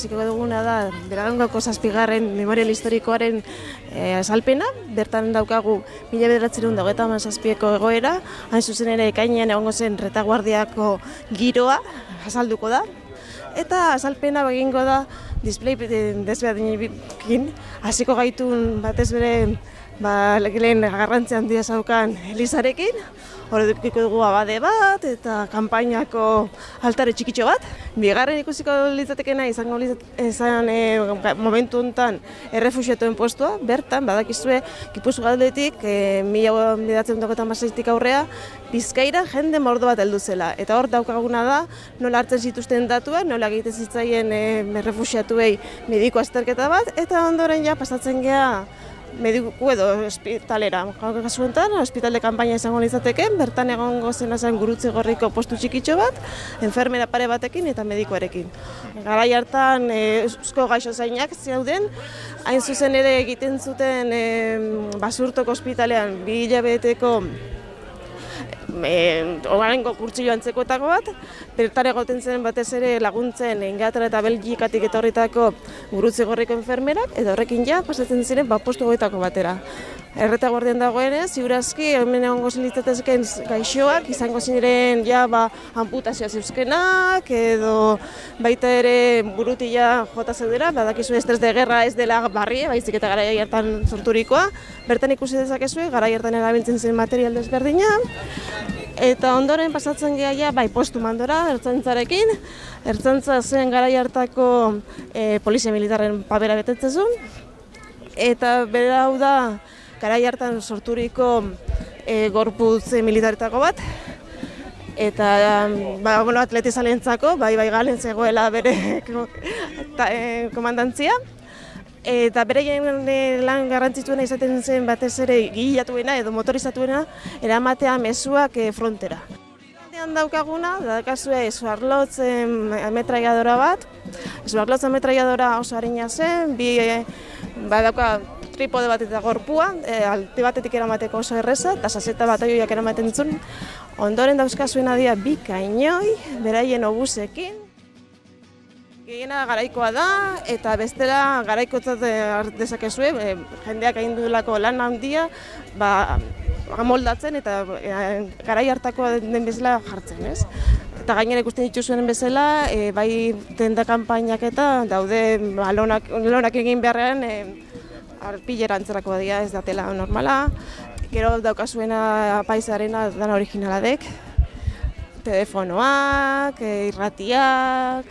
ikusiko duguna da Beragangoko 7. memorial historikoaren azalpena. Bertan daukagu 1927ko egoera, hain zuzen ere ekainean egongo zen retaguardiako giroa azalduko da. Eta azalpena egingo da display desberdinekin hasiko gaitun batez bere lehen garrantzi handia zaukan Elizarekin. Hor edukiko dugu abade bat eta kanpainako altare txikitxo bat. Bigarren ikusiko litzatekena izango momentu honetan errefuxiatuen postua. Bertan, badakizue, Gipuzkoaldetik 1926tik aurrea Bizkaira jende mordo bat heldu zela. Eta hor daukaguna da nola hartzen zituzten datuak, nola egiten zitzaien errefuxiatuei mediku azterketa bat, eta ondoren ja pasatzen gea mediku edo ospitalera. Kasu honetan, ospital de kanpaina izango litzateke, bertan egongo zena zen Gurutze Gorriko postu txikitxo bat, enfermera pare batekin eta medikuarekin. Garai hartan eusko gaixozainak zeuden, hain zuzen ere egiten zuten Basurtoko ospitalean 2 hilabeteko oraingo kurtsillo antzekoetako bat, bertan egoten zen batez ere laguntzen Inglaterra eta Belgikatik etorritako Gurutze Gorriko enfermerak, eta horrekin ja pasatzen ziren postu goetako batera. Erretaguardian dagoenez, ziurazki hemen egongo litzatezkeen gaixoak izango ziren ja amputazioa zeuzkenak edo baita ere burutila jota zeudera, badakizu estres de guerra ez dela barrie, baizik eta garai hartan sorturikoa. Bertan ikusi dezakezue garai hartan erabiltzen zen material desberdina. Eta ondoren pasatzen gea ja postu mandora ertzaintzarekin. Ertzaintza zen garai hartako polizia militarren papera betetzen zuen. Eta bera hau da garai hartan sorturiko gorputz militaretako bat. Eta atletizalentzako, bai galen zegoela bere komandantzia. Eta bereien lan garrantzitsuena izaten zen batez ere gilatuena edo motorizatuena eramatea mezuak frontera. Daukaguna, daukazue Swarlotz ametralladora bat. Swarlotz ametralladora oso arina zen, badauka tripode bat eta gorpua, alde batetik eramateko oso erreza, eta saseta bataioiak eramaten ditzun. Ondoren dauzkazuena dira 2 kainoi, beraien obusekin. Gehiena garaikoa da, eta bestela garaikotzat dezakezue, jendeak egin duelako lan handia, amoldatzen eta garai hartako den bezala jartzen, ez? Eta gainera ikusten dituzuen bezala, bai tenda kanpainak eta daude lonak egin beharrean arpilera antzerako dira, ez datela normala. Gero daukazuena paisarena dana originaladek, telefonoak, irratiak,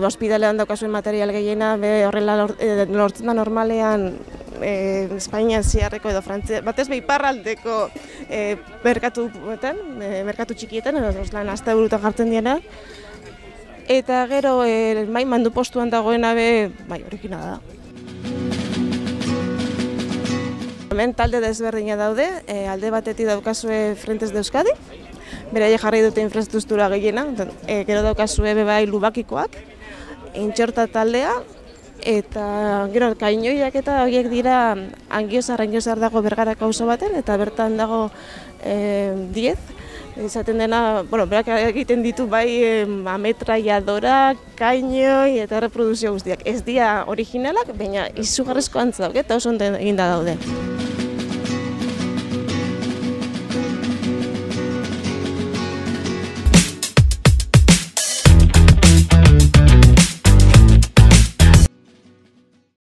ospitalean daukazuen material gehiena, horrela lortzen da normalean Espainian ziarreko edo Frantzia, batez iparraldeko merkatu txikietan, lan azte burutan jartzen diena. Eta gero mandu postuan dagoena originala da. Hemen talde desberdina daude, alde batetik daukazue Frentes de Euskadi, beraie jarri dute infrastruktura gehiena, gero daukazue bai lubakikoak, intxorta taldea, eta gero kainoiak eta horiek dira Angiozar dago Bergarako auzo baten, eta bertan dago 10, izaten dena, berak egiten ditu bai ametralladora, kainoi eta reproduzio guztiak. Ez dira originalak, baina izugarrizko antza daude eta oso ondo eginda daude.